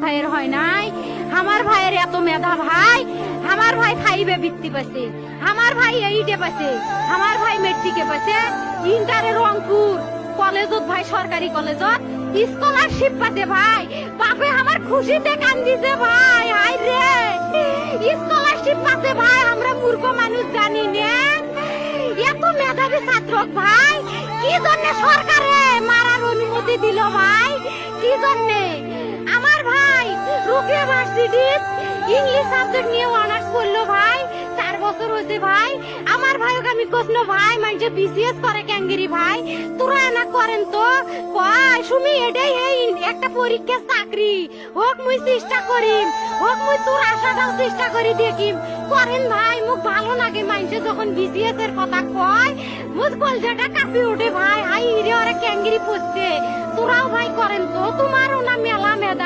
ভাইয়ের হয় নাই। আমার ভাইয়ের এত মেধা ভাই, আমার ভাই 5 বৃত্তি পাইছে, আমার ভাই 8 পাইছে, আমার ভাই মেট্রিকে পাইছে, ইন্টারে রংপুর কলেজত ভাই, সরকারি কলেজত স্কলারশিপ পাতে ভাই। বাপে আমার খুশিতে কান্দিছে ভাই, হাই রে স্কলারশিপ পাতে ভাই। আমরা মূর্খ মানুষ জানি না এত মেধাবী ছাত্র ভাই কি জন্য সরকারে মারার অনুমতি দিল ভাই, কি জন্য? আমার ভাই রুকিয়া ভার্সিটির ইংলিশ সাবজেক্ট নিয়ে অনার্স করলো ভাই, 4 বছর হয়েছে ভাই। আমার ভাইকে আমি কইল ভাই মানে বিসিএস করে ক্যাঙ্গেরি ভাই, তোরা না করেন তো কয় সুমি এটাই এই একটা পরীক্ষা চাকরি হোক, মুই চেষ্টা করিম, হোক মুই তোর আশাটাও চেষ্টা করি দেখিম। করেন ভাই, মুখ ভালো লাগে মানুষে যখন বিসিএস এর কথা কয়, মুখ কলজাটা কাঁপি ওঠে ভাই। হাই রে ওরা ক্যাঙ্গেরি পড়ছে, তোরাও ভাই করেন তো, তোমারও না মেলা মেধা।